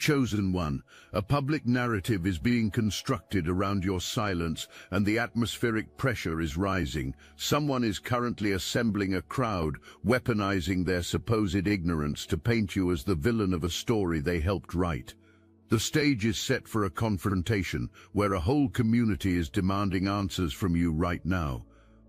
Chosen one, a public narrative is being constructed around your silence and the atmospheric pressure is rising. Someone is currently assembling a crowd, weaponizing their supposed ignorance to paint you as the villain of a story they helped write. The stage is set for a confrontation where a whole community is demanding answers from you right now.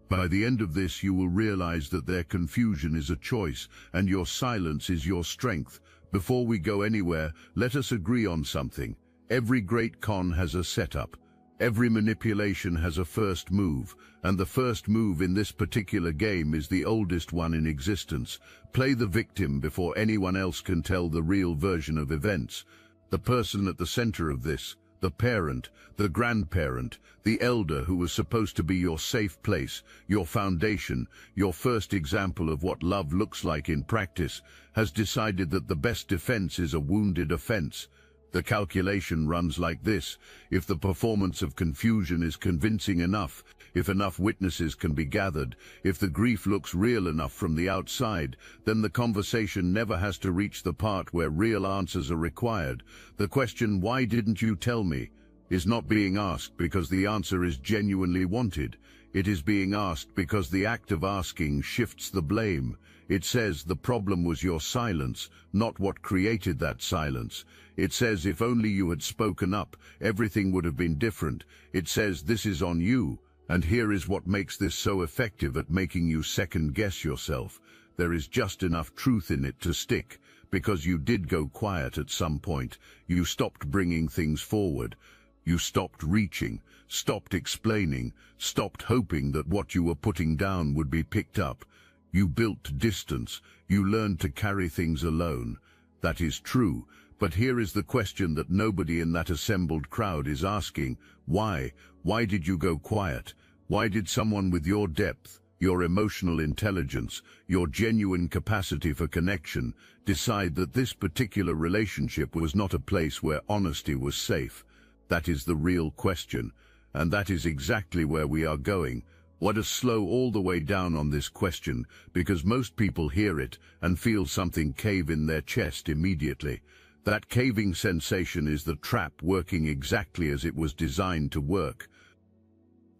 By the end of this, you will realize that their confusion is a choice and your silence is your strength. Before we go anywhere, let us agree on something. Every great con has a setup. Every manipulation has a first move, and the first move in this particular game is the oldest one in existence. Play the victim before anyone else can tell the real version of events. The person at the center of this, the parent, the grandparent, the elder who was supposed to be your safe place, your foundation, your first example of what love looks like in practice, has decided that the best defense is a wounded offense. The calculation runs like this: if the performance of confusion is convincing enough, if enough witnesses can be gathered, if the grief looks real enough from the outside, then the conversation never has to reach the part where real answers are required. The question, "Why didn't you tell me?" is not being asked because the answer is genuinely wanted. It is being asked because the act of asking shifts the blame. It says the problem was your silence, not what created that silence. It says if only you had spoken up, everything would have been different. It says this is on you, and here is what makes this so effective at making you second-guess yourself. There is just enough truth in it to stick, because you did go quiet at some point. You stopped bringing things forward. You stopped reaching, stopped explaining, stopped hoping that what you were putting down would be picked up. You built distance. You learned to carry things alone. That is true, but here is the question that nobody in that assembled crowd is asking. Why? Why did you go quiet? Why did someone with your depth, your emotional intelligence, your genuine capacity for connection, decide that this particular relationship was not a place where honesty was safe? That is the real question, and that is exactly where we are going. Let us slow all the way down on this question, because most people hear it and feel something cave in their chest immediately. That caving sensation is the trap working exactly as it was designed to work.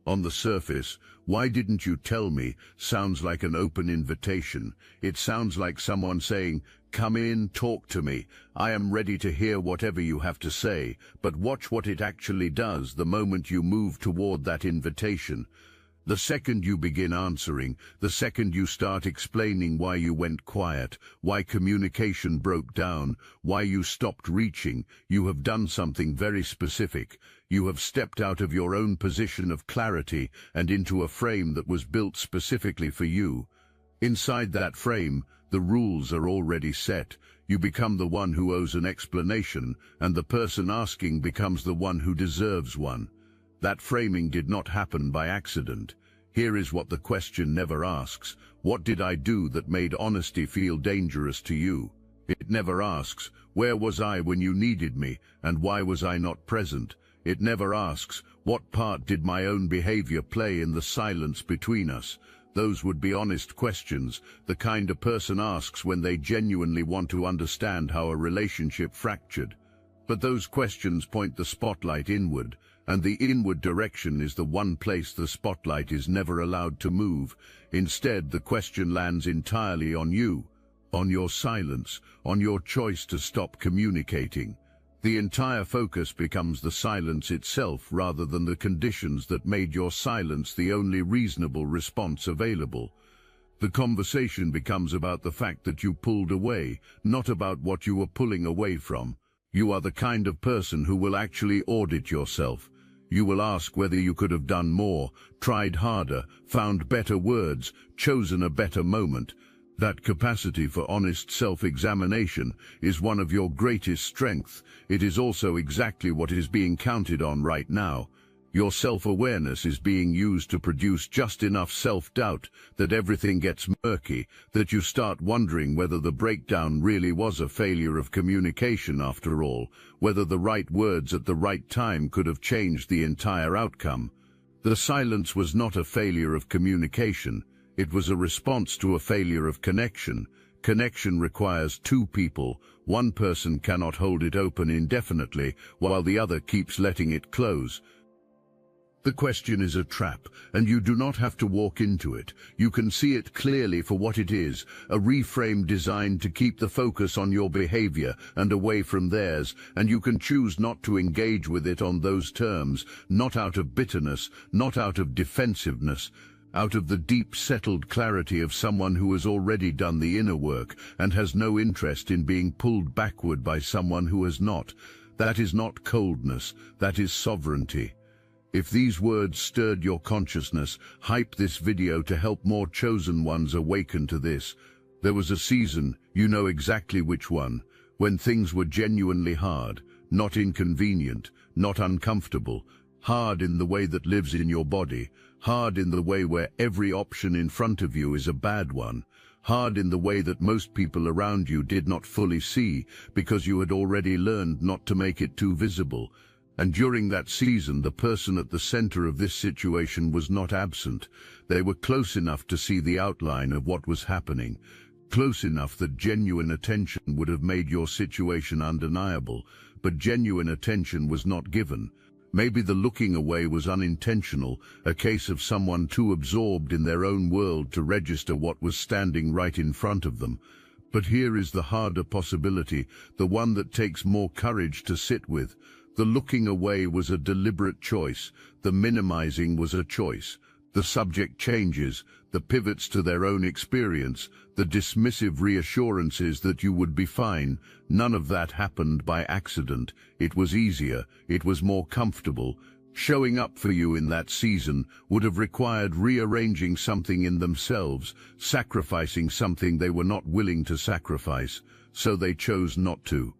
On the surface, "Why didn't you tell me?" sounds like an open invitation. It sounds like someone saying, "Come in, talk to me. I am ready to hear whatever you have to say." But watch what it actually does the moment you move toward that invitation. The second you begin answering, the second you start explaining why you went quiet, why communication broke down, why you stopped reaching, you have done something very specific. You have stepped out of your own position of clarity and into a frame that was built specifically for you. Inside that frame, the rules are already set. You become the one who owes an explanation, and the person asking becomes the one who deserves one. That framing did not happen by accident. Here is what the question never asks: what did I do that made honesty feel dangerous to you? It never asks, where was I when you needed me, and why was I not present? It never asks, what part did my own behavior play in the silence between us? Those would be honest questions, the kind a person asks when they genuinely want to understand how a relationship fractured. But those questions point the spotlight inward, and the inward direction is the one place the spotlight is never allowed to move. Instead, the question lands entirely on you, on your silence, on your choice to stop communicating. The entire focus becomes the silence itself rather than the conditions that made your silence the only reasonable response available. The conversation becomes about the fact that you pulled away, not about what you were pulling away from. You are the kind of person who will actually audit yourself. You will ask whether you could have done more, tried harder, found better words, chosen a better moment. That capacity for honest self-examination is one of your greatest strengths. It is also exactly what is being counted on right now. Your self-awareness is being used to produce just enough self-doubt that everything gets murky, that you start wondering whether the breakdown really was a failure of communication after all, whether the right words at the right time could have changed the entire outcome. The silence was not a failure of communication. It was a response to a failure of connection. Connection requires two people. One person cannot hold it open indefinitely, while the other keeps letting it close. The question is a trap, and you do not have to walk into it. You can see it clearly for what it is, a reframe designed to keep the focus on your behavior and away from theirs, and you can choose not to engage with it on those terms, not out of bitterness, not out of defensiveness, out of the deep settled clarity of someone who has already done the inner work and has no interest in being pulled backward by someone who has not. That is not coldness, that is sovereignty. If these words stirred your consciousness, hype this video to help more chosen ones awaken to this. There was a season, you know exactly which one, when things were genuinely hard, not inconvenient, not uncomfortable, hard in the way that lives in your body, hard in the way where every option in front of you is a bad one, hard in the way that most people around you did not fully see because you had already learned not to make it too visible. And during that season, the person at the center of this situation was not absent. They were close enough to see the outline of what was happening, close enough that genuine attention would have made your situation undeniable, but genuine attention was not given. Maybe the looking away was unintentional, a case of someone too absorbed in their own world to register what was standing right in front of them. But here is the harder possibility, the one that takes more courage to sit with. The looking away was a deliberate choice. The minimizing was a choice. The subject changes, the pivots to their own experience, the dismissive reassurances that you would be fine. None of that happened by accident. It was easier. It was more comfortable. Showing up for you in that season would have required rearranging something in themselves, sacrificing something they were not willing to sacrifice, so they chose not to.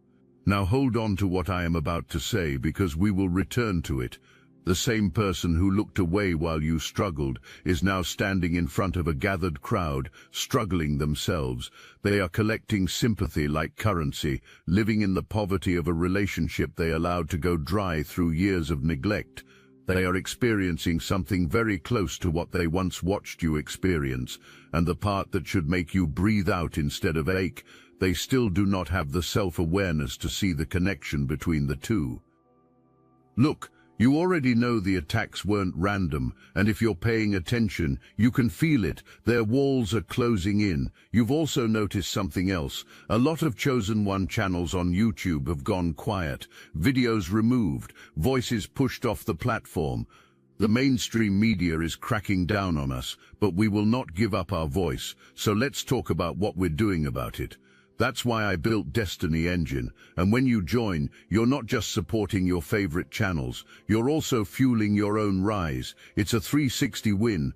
Now hold on to what I am about to say, because we will return to it. The same person who looked away while you struggled is now standing in front of a gathered crowd, struggling themselves. They are collecting sympathy like currency, living in the poverty of a relationship they allowed to go dry through years of neglect. They are experiencing something very close to what they once watched you experience, and the part that should make you breathe out instead of ache. They still do not have the self-awareness to see the connection between the two. Look, you already know the attacks weren't random, and if you're paying attention, you can feel it. Their walls are closing in. You've also noticed something else. A lot of Chosen One channels on YouTube have gone quiet, videos removed, voices pushed off the platform. The mainstream media is cracking down on us, but we will not give up our voice, so let's talk about what we're doing about it. That's why I built Destiny Engine, and when you join, you're not just supporting your favorite channels, you're also fueling your own rise. It's a 360 win.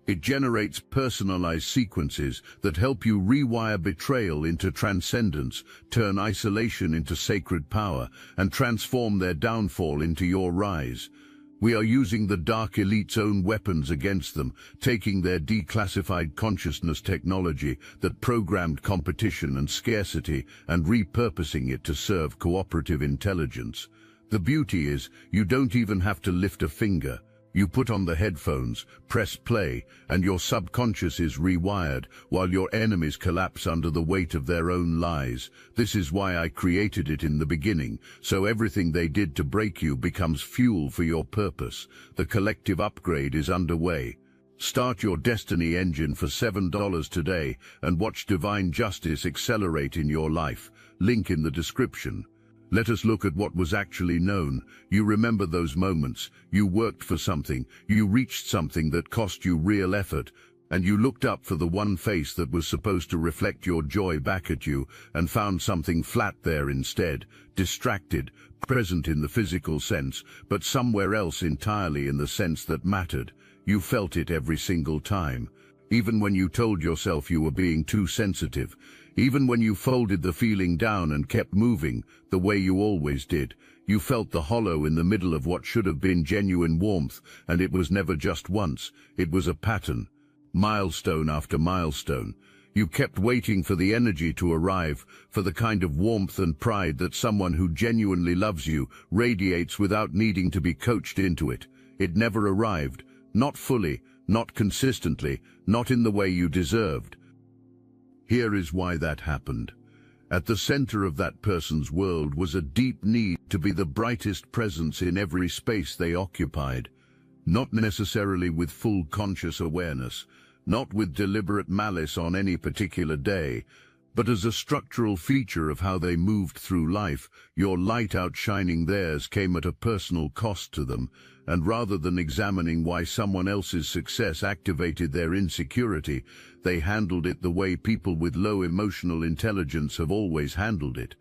It generates personalized sequences that help you rewire betrayal into transcendence, turn isolation into sacred power, and transform their downfall into your rise. We are using the Dark Elite's own weapons against them, taking their declassified consciousness technology that programmed competition and scarcity and repurposing it to serve cooperative intelligence. The beauty is, you don't even have to lift a finger. You put on the headphones, press play, and your subconscious is rewired, while your enemies collapse under the weight of their own lies. This is why I created it in the beginning, so everything they did to break you becomes fuel for your purpose. The collective upgrade is underway. Start your Destiny Engine for $7 today and watch divine justice accelerate in your life. Link in the description. Let us look at what was actually known. You remember those moments. You worked for something. You reached something that cost you real effort. And you looked up for the one face that was supposed to reflect your joy back at you and found something flat there instead. Distracted, present in the physical sense, but somewhere else entirely in the sense that mattered. You felt it every single time. Even when you told yourself you were being too sensitive. Even when you folded the feeling down and kept moving, the way you always did, you felt the hollow in the middle of what should have been genuine warmth, and it was never just once, it was a pattern. Milestone after milestone. You kept waiting for the energy to arrive, for the kind of warmth and pride that someone who genuinely loves you radiates without needing to be coached into it. It never arrived, not fully, not consistently, not in the way you deserved. Here is why that happened. At the center of that person's world was a deep need to be the brightest presence in every space they occupied, not necessarily with full conscious awareness, not with deliberate malice on any particular day, but as a structural feature of how they moved through life. Your light outshining theirs came at a personal cost to them, and rather than examining why someone else's success activated their insecurity, they handled it the way people with low emotional intelligence have always handled it.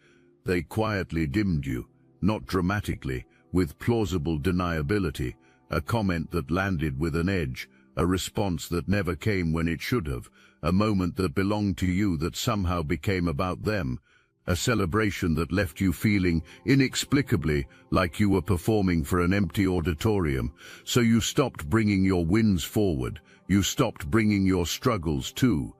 They quietly dimmed you, not dramatically, with plausible deniability, a comment that landed with an edge, a response that never came when it should have, a moment that belonged to you that somehow became about them, a celebration that left you feeling inexplicably like you were performing for an empty auditorium. So you stopped bringing your wins forward, you stopped bringing your struggles too.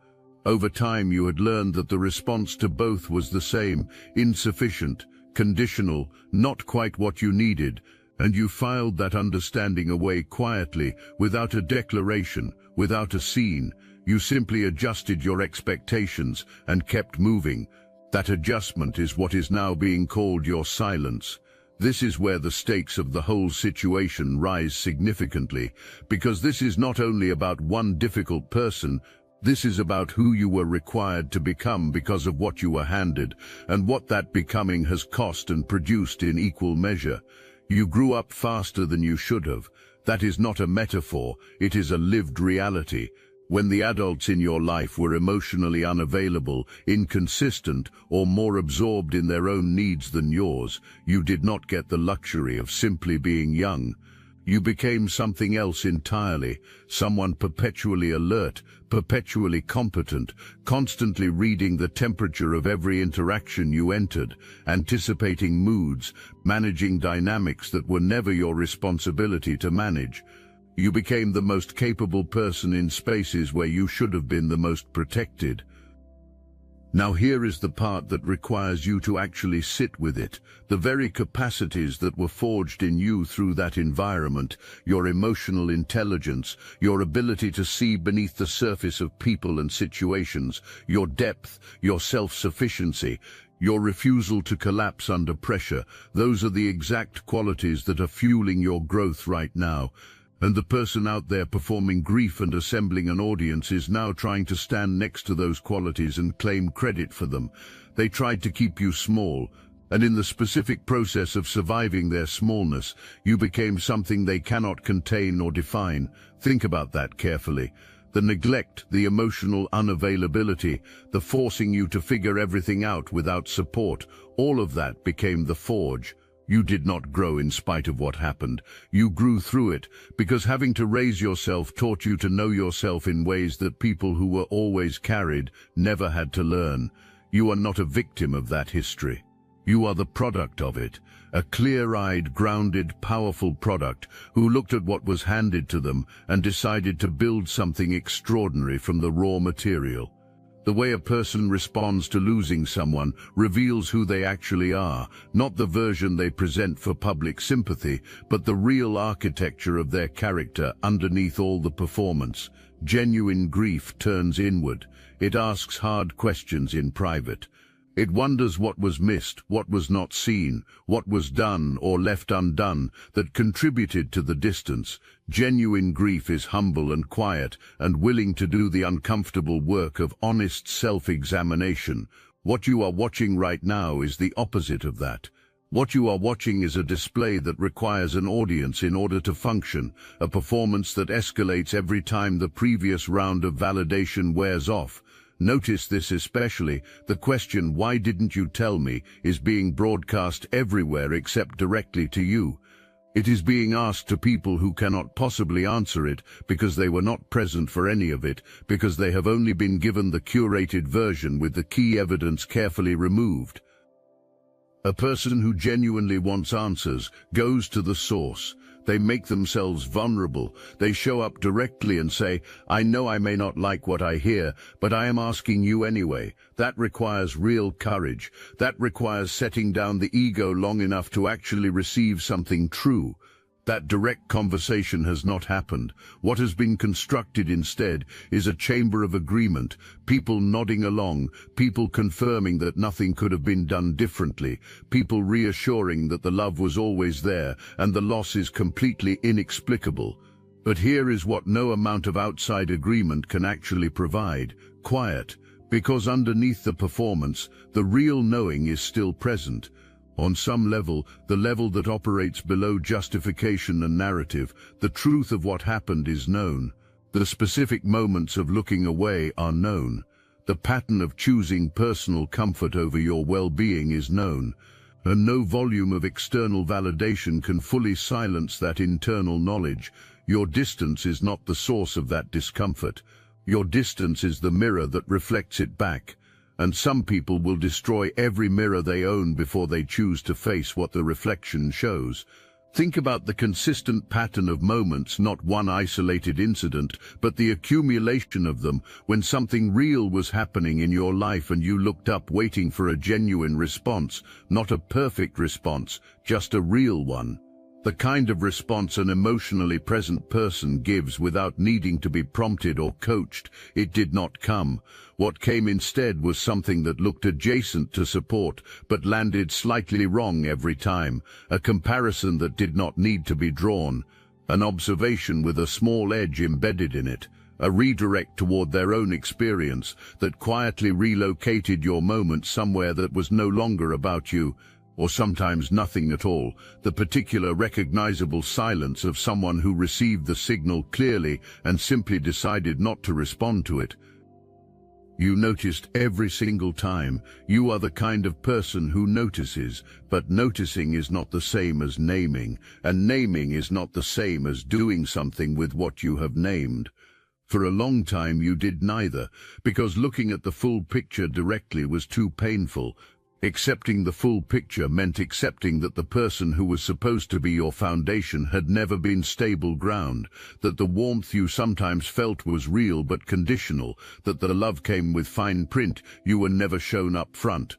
Over time you had learned that the response to both was the same, insufficient, conditional, not quite what you needed, and you filed that understanding away quietly, without a declaration, without a scene. You simply adjusted your expectations and kept moving. That adjustment is what is now being called your silence. This is where the stakes of the whole situation rise significantly, because this is not only about one difficult person, this is about who you were required to become because of what you were handed, and what that becoming has cost and produced in equal measure. You grew up faster than you should have. That is not a metaphor, it is a lived reality. When the adults in your life were emotionally unavailable, inconsistent, or more absorbed in their own needs than yours, you did not get the luxury of simply being young. You became something else entirely, someone perpetually alert, perpetually competent, constantly reading the temperature of every interaction you entered, anticipating moods, managing dynamics that were never your responsibility to manage. You became the most capable person in spaces where you should have been the most protected. Now here is the part that requires you to actually sit with it, the very capacities that were forged in you through that environment, your emotional intelligence, your ability to see beneath the surface of people and situations, your depth, your self-sufficiency, your refusal to collapse under pressure. Those are the exact qualities that are fueling your growth right now. And the person out there performing grief and assembling an audience is now trying to stand next to those qualities and claim credit for them. They tried to keep you small, and in the specific process of surviving their smallness, you became something they cannot contain or define. Think about that carefully. The neglect, the emotional unavailability, the forcing you to figure everything out without support, all of that became the forge. You did not grow in spite of what happened. You grew through it, because having to raise yourself taught you to know yourself in ways that people who were always carried never had to learn. You are not a victim of that history. You are the product of it, a clear-eyed, grounded, powerful product who looked at what was handed to them and decided to build something extraordinary from the raw material. The way a person responds to losing someone reveals who they actually are, not the version they present for public sympathy, but the real architecture of their character underneath all the performance. Genuine grief turns inward. It asks hard questions in private. It wonders what was missed, what was not seen, what was done or left undone that contributed to the distance. Genuine grief is humble and quiet and willing to do the uncomfortable work of honest self-examination. What you are watching right now is the opposite of that. What you are watching is a display that requires an audience in order to function, a performance that escalates every time the previous round of validation wears off. Notice this especially. The question, "Why didn't you tell me?" is being broadcast everywhere except directly to you. It is being asked to people who cannot possibly answer it because they were not present for any of it, because they have only been given the curated version with the key evidence carefully removed. A person who genuinely wants answers goes to the source. They make themselves vulnerable. They show up directly and say, "I know I may not like what I hear, but I am asking you anyway." That requires real courage. That requires setting down the ego long enough to actually receive something true. That direct conversation has not happened. What has been constructed instead is a chamber of agreement, people nodding along, people confirming that nothing could have been done differently, people reassuring that the love was always there and the loss is completely inexplicable. But here is what no amount of outside agreement can actually provide: quiet, because underneath the performance, the real knowing is still present. On some level, the level that operates below justification and narrative, the truth of what happened is known. The specific moments of looking away are known. The pattern of choosing personal comfort over your well-being is known. And no volume of external validation can fully silence that internal knowledge. Your distance is not the source of that discomfort. Your distance is the mirror that reflects it back. And some people will destroy every mirror they own before they choose to face what the reflection shows. Think about the consistent pattern of moments, not one isolated incident, but the accumulation of them, when something real was happening in your life and you looked up waiting for a genuine response, not a perfect response, just a real one. The kind of response an emotionally present person gives without needing to be prompted or coached. It did not come. What came instead was something that looked adjacent to support, but landed slightly wrong every time. A comparison that did not need to be drawn. An observation with a small edge embedded in it. A redirect toward their own experience that quietly relocated your moment somewhere that was no longer about you. Or sometimes nothing at all, the particular recognizable silence of someone who received the signal clearly and simply decided not to respond to it. You noticed every single time. You are the kind of person who notices, but noticing is not the same as naming, and naming is not the same as doing something with what you have named. For a long time you did neither, because looking at the full picture directly was too painful. Accepting the full picture meant accepting that the person who was supposed to be your foundation had never been stable ground, that the warmth you sometimes felt was real but conditional, that the love came with fine print you were never shown up front.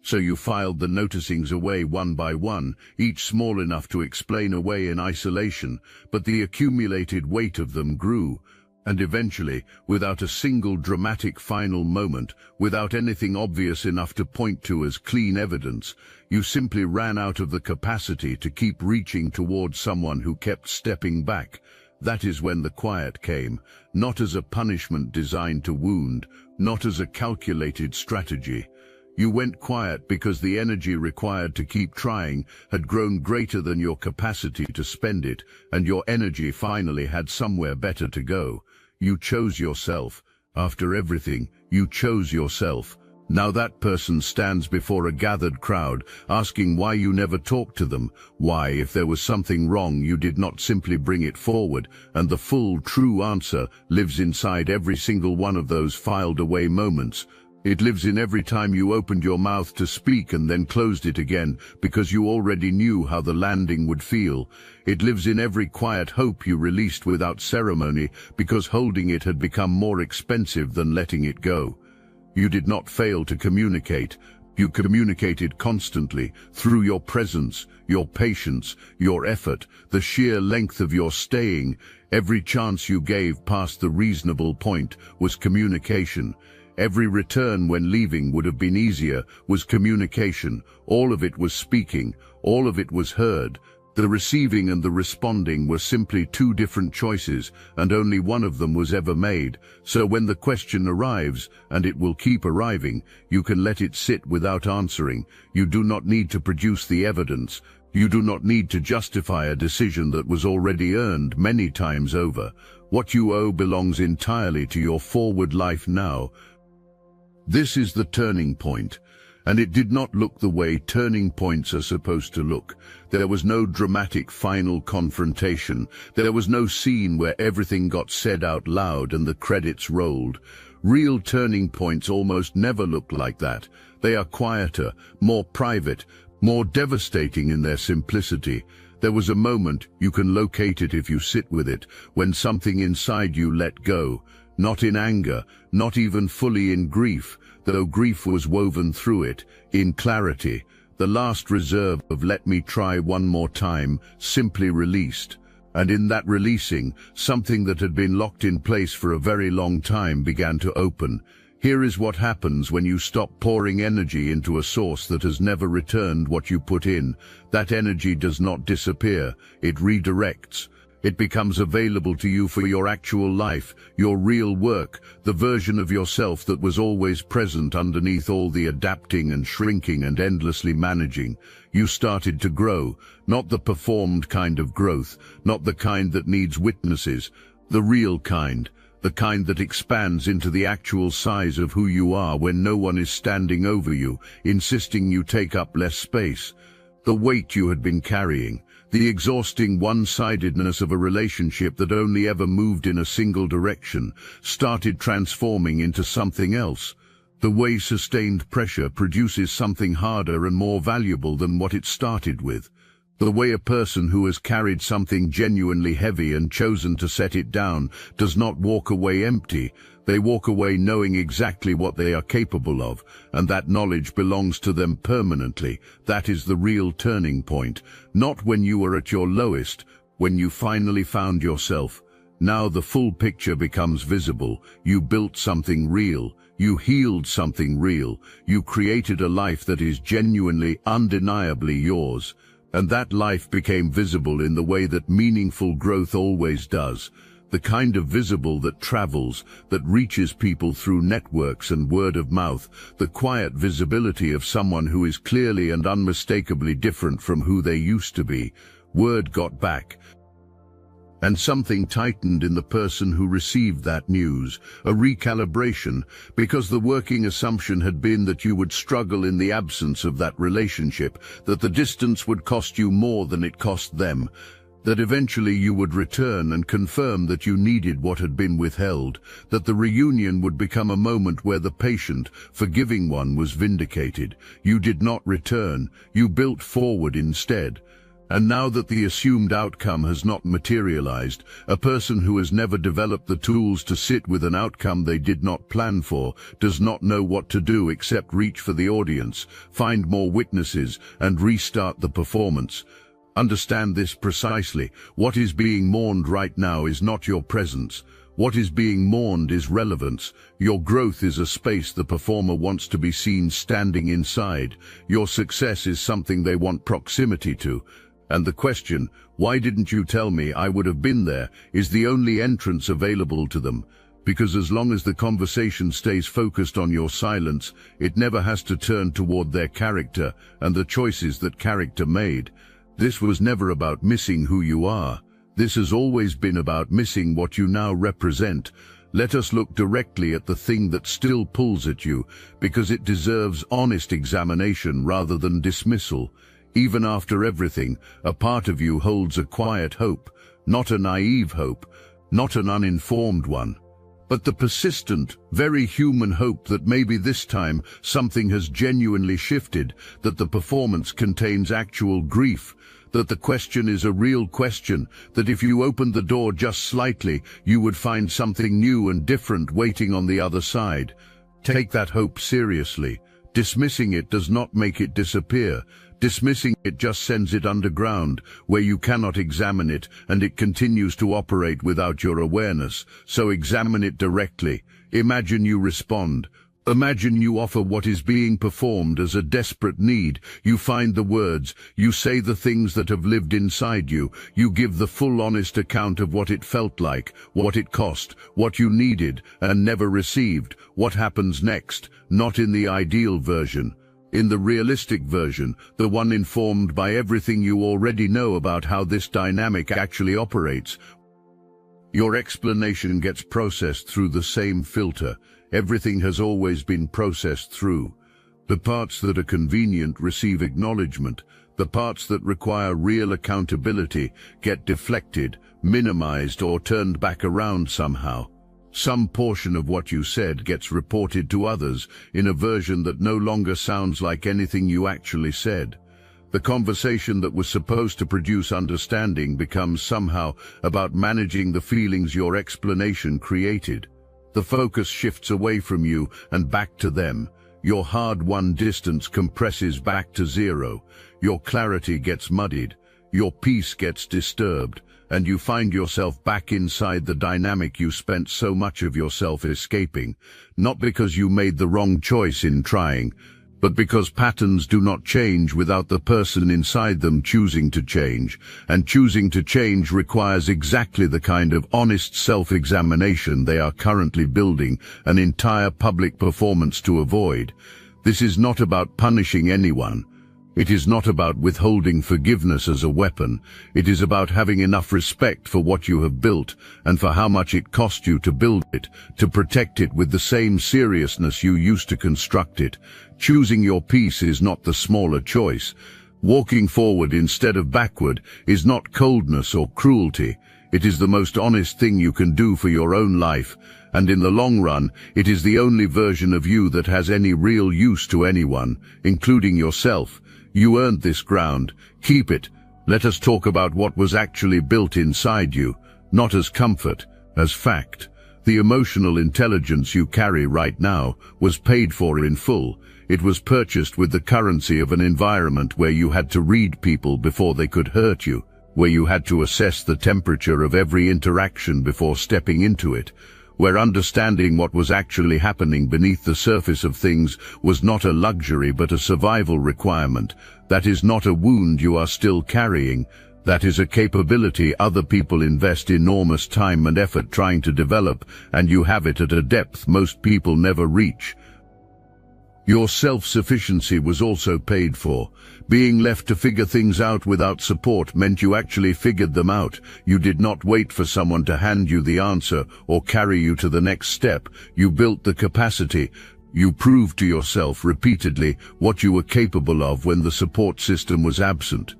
So you filed the noticings away one by one, each small enough to explain away in isolation, but the accumulated weight of them grew. And eventually, without a single dramatic final moment, without anything obvious enough to point to as clean evidence, you simply ran out of the capacity to keep reaching towards someone who kept stepping back. That is when the quiet came, not as a punishment designed to wound, not as a calculated strategy. You went quiet because the energy required to keep trying had grown greater than your capacity to spend it, and your energy finally had somewhere better to go. You chose yourself. After everything, you chose yourself. Now that person stands before a gathered crowd, asking why you never talked to them, why, if there was something wrong, you did not simply bring it forward, and the full, true answer lives inside every single one of those filed away moments. It lives in every time you opened your mouth to speak and then closed it again because you already knew how the landing would feel. It lives in every quiet hope you released without ceremony because holding it had become more expensive than letting it go. You did not fail to communicate. You communicated constantly through your presence, your patience, your effort, the sheer length of your staying. Every chance you gave past the reasonable point was communication. Every return when leaving would have been easier was communication. All of it was speaking. All of it was heard. The receiving and the responding were simply two different choices, and only one of them was ever made. So when the question arrives, and it will keep arriving, you can let it sit without answering. You do not need to produce the evidence. You do not need to justify a decision that was already earned many times over. What you owe belongs entirely to your forward life now. This is the turning point, and it did not look the way turning points are supposed to look. There was no dramatic final confrontation. There was no scene where everything got said out loud and the credits rolled. Real turning points almost never look like that. They are quieter, more private, more devastating in their simplicity. There was a moment, you can locate it if you sit with it, when something inside you let go. Not in anger, not even fully in grief, though grief was woven through it, in clarity. The last reserve of "let me try one more time" simply released. And in that releasing, something that had been locked in place for a very long time began to open. Here is what happens when you stop pouring energy into a source that has never returned what you put in. That energy does not disappear, it redirects. It becomes available to you for your actual life, your real work, the version of yourself that was always present underneath all the adapting and shrinking and endlessly managing. You started to grow, not the performed kind of growth, not the kind that needs witnesses, the real kind. The kind that expands into the actual size of who you are when no one is standing over you, insisting you take up less space. The weight you had been carrying, the exhausting one-sidedness of a relationship that only ever moved in a single direction, started transforming into something else. The way sustained pressure produces something harder and more valuable than what it started with. The way a person who has carried something genuinely heavy and chosen to set it down does not walk away empty. They walk away knowing exactly what they are capable of, and that knowledge belongs to them permanently. That is the real turning point. Not when you were at your lowest, when you finally found yourself. Now the full picture becomes visible. You built something real. You healed something real. You created a life that is genuinely, undeniably yours. And that life became visible in the way that meaningful growth always does. The kind of visible that travels, that reaches people through networks and word of mouth, the quiet visibility of someone who is clearly and unmistakably different from who they used to be. Word got back. And something tightened in the person who received that news, a recalibration, because the working assumption had been that you would struggle in the absence of that relationship, that the distance would cost you more than it cost them, that eventually you would return and confirm that you needed what had been withheld, that the reunion would become a moment where the patient, forgiving one was vindicated. You did not return, you built forward instead. And now that the assumed outcome has not materialized, a person who has never developed the tools to sit with an outcome they did not plan for does not know what to do except reach for the audience, find more witnesses, and restart the performance. Understand this precisely. What is being mourned right now is not your presence. What is being mourned is relevance. Your growth is a space the performer wants to be seen standing inside. Your success is something they want proximity to. And the question, "Why didn't you tell me I would have been there?" is the only entrance available to them. Because as long as the conversation stays focused on your silence, it never has to turn toward their character and the choices that character made. This was never about missing who you are. This has always been about missing what you now represent. Let us look directly at the thing that still pulls at you, because it deserves honest examination rather than dismissal. Even after everything, a part of you holds a quiet hope, not a naive hope, not an uninformed one, but the persistent, very human hope that maybe this time something has genuinely shifted, that the performance contains actual grief, that the question is a real question, that if you opened the door just slightly, you would find something new and different waiting on the other side. Take that hope seriously. Dismissing it does not make it disappear. Dismissing it just sends it underground, where you cannot examine it, and it continues to operate without your awareness. So examine it directly. Imagine you respond. Imagine you offer what is being performed as a desperate need. You find the words, you say the things that have lived inside you. You give the full honest account of what it felt like, what it cost, what you needed and never received. What happens next? Not in the ideal version. In the realistic version, the one informed by everything you already know about how this dynamic actually operates. Your explanation gets processed through the same filter. Everything has always been processed through. The parts that are convenient receive acknowledgement. The parts that require real accountability get deflected, minimized, or turned back around somehow. Some portion of what you said gets reported to others in a version that no longer sounds like anything you actually said. The conversation that was supposed to produce understanding becomes somehow about managing the feelings your explanation created. The focus shifts away from you and back to them. Your hard-won distance compresses back to zero, your clarity gets muddied, your peace gets disturbed, and you find yourself back inside the dynamic you spent so much of yourself escaping, not because you made the wrong choice in trying, but because patterns do not change without the person inside them choosing to change, and choosing to change requires exactly the kind of honest self-examination they are currently building an entire public performance to avoid. This is not about punishing anyone. It is not about withholding forgiveness as a weapon. It is about having enough respect for what you have built and for how much it cost you to build it, to protect it with the same seriousness you used to construct it. Choosing your peace is not the smaller choice. Walking forward instead of backward is not coldness or cruelty. It is the most honest thing you can do for your own life, and in the long run, it is the only version of you that has any real use to anyone, including yourself. You earned this ground. Keep it. Let us talk about what was actually built inside you, not as comfort, as fact. The emotional intelligence you carry right now was paid for in full. It was purchased with the currency of an environment where you had to read people before they could hurt you, where you had to assess the temperature of every interaction before stepping into it, where understanding what was actually happening beneath the surface of things was not a luxury but a survival requirement. That is not a wound you are still carrying. That is a capability other people invest enormous time and effort trying to develop, and you have it at a depth most people never reach. Your self-sufficiency was also paid for. Being left to figure things out without support meant you actually figured them out. You did not wait for someone to hand you the answer or carry you to the next step. You built the capacity. You proved to yourself repeatedly what you were capable of when the support system was absent.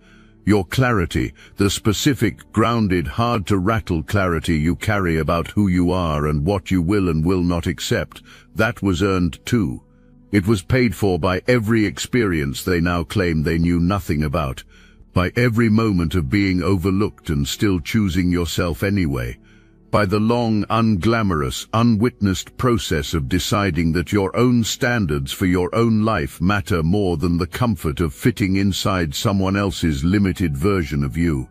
Your clarity, the specific, grounded, hard-to-rattle clarity you carry about who you are and what you will and will not accept, that was earned too. It was paid for by every experience they now claim they knew nothing about, by every moment of being overlooked and still choosing yourself anyway, by the long, unglamorous, unwitnessed process of deciding that your own standards for your own life matter more than the comfort of fitting inside someone else's limited version of you.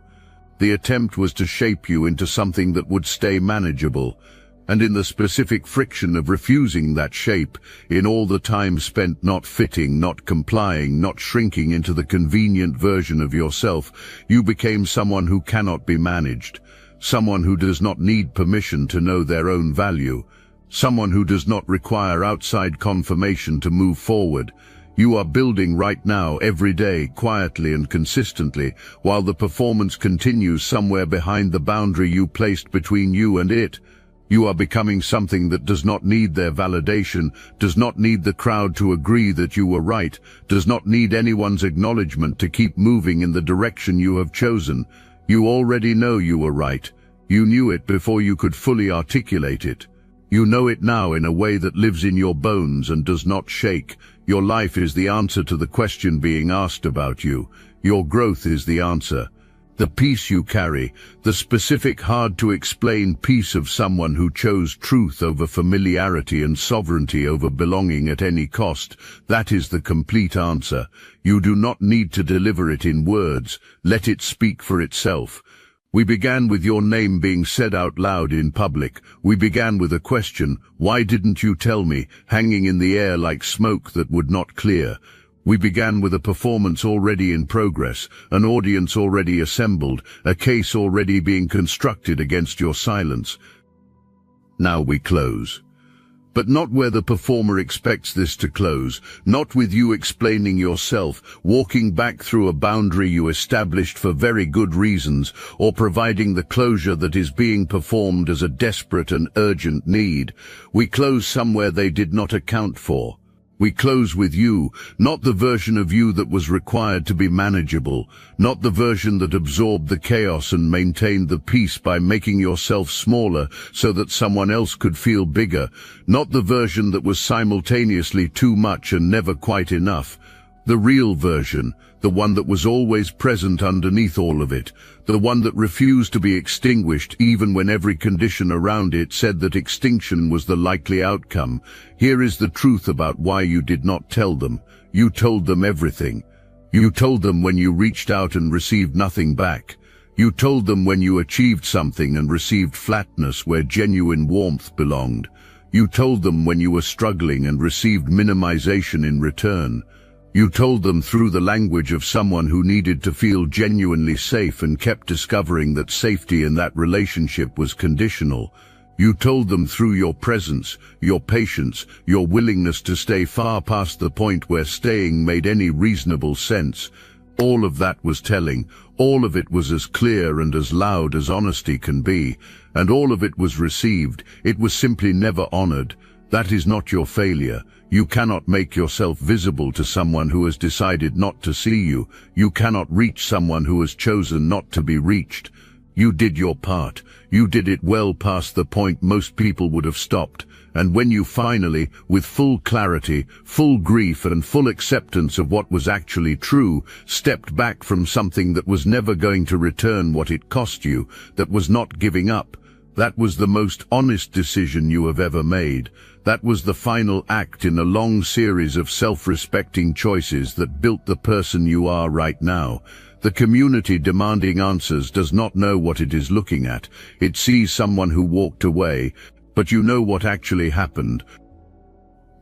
The attempt was to shape you into something that would stay manageable, and in the specific friction of refusing that shape, in all the time spent not fitting, not complying, not shrinking into the convenient version of yourself, you became someone who cannot be managed, someone who does not need permission to know their own value, someone who does not require outside confirmation to move forward. You are building right now, every day, quietly and consistently, while the performance continues somewhere behind the boundary you placed between you and it. You are becoming something that does not need their validation, does not need the crowd to agree that you were right, does not need anyone's acknowledgement to keep moving in the direction you have chosen. You already know you were right. You knew it before you could fully articulate it. You know it now in a way that lives in your bones and does not shake. Your life is the answer to the question being asked about you. Your growth is the answer. The peace you carry, the specific hard-to-explain peace of someone who chose truth over familiarity and sovereignty over belonging at any cost, that is the complete answer. You do not need to deliver it in words. Let it speak for itself. We began with your name being said out loud in public. We began with a question, "Why didn't you tell me?" hanging in the air like smoke that would not clear. We began with a performance already in progress, an audience already assembled, a case already being constructed against your silence. Now we close. But not where the performer expects this to close, not with you explaining yourself, walking back through a boundary you established for very good reasons, or providing the closure that is being performed as a desperate and urgent need. We close somewhere they did not account for. We close with you, not the version of you that was required to be manageable, not the version that absorbed the chaos and maintained the peace by making yourself smaller so that someone else could feel bigger, not the version that was simultaneously too much and never quite enough. The real version, the one that was always present underneath all of it, the one that refused to be extinguished even when every condition around it said that extinction was the likely outcome. Here is the truth about why you did not tell them. You told them everything. You told them when you reached out and received nothing back. You told them when you achieved something and received flatness where genuine warmth belonged. You told them when you were struggling and received minimization in return. You told them through the language of someone who needed to feel genuinely safe and kept discovering that safety in that relationship was conditional. You told them through your presence, your patience, your willingness to stay far past the point where staying made any reasonable sense. All of that was telling. All of it was as clear and as loud as honesty can be. And all of it was received. It was simply never honored. That is not your failure. You cannot make yourself visible to someone who has decided not to see you. You cannot reach someone who has chosen not to be reached. You did your part. You did it well past the point most people would have stopped. And when you finally, with full clarity, full grief and full acceptance of what was actually true, stepped back from something that was never going to return what it cost you, that was not giving up, that was the most honest decision you have ever made. That was the final act in a long series of self-respecting choices that built the person you are right now. The community demanding answers does not know what it is looking at. It sees someone who walked away, but you know what actually happened.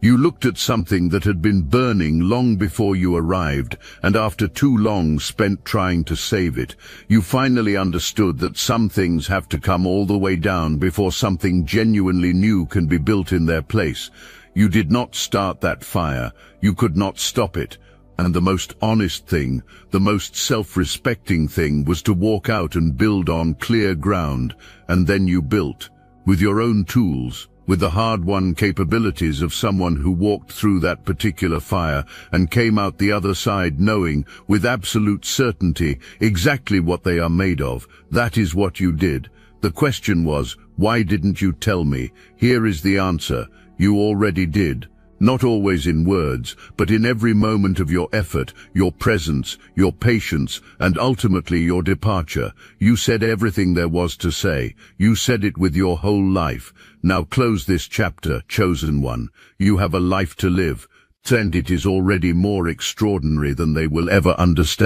You looked at something that had been burning long before you arrived, and after too long spent trying to save it, you finally understood that some things have to come all the way down before something genuinely new can be built in their place. You did not start that fire. You could not stop it. And the most honest thing, the most self-respecting thing was to walk out and build on clear ground. And then you built, with your own tools, with the hard-won capabilities of someone who walked through that particular fire and came out the other side knowing, with absolute certainty, exactly what they are made of. That is what you did. The question was, why didn't you tell me? Here is the answer. You already did. Not always in words, but in every moment of your effort, your presence, your patience, and ultimately your departure. You said everything there was to say. You said it with your whole life. Now close this chapter, chosen one. You have a life to live, and it is already more extraordinary than they will ever understand.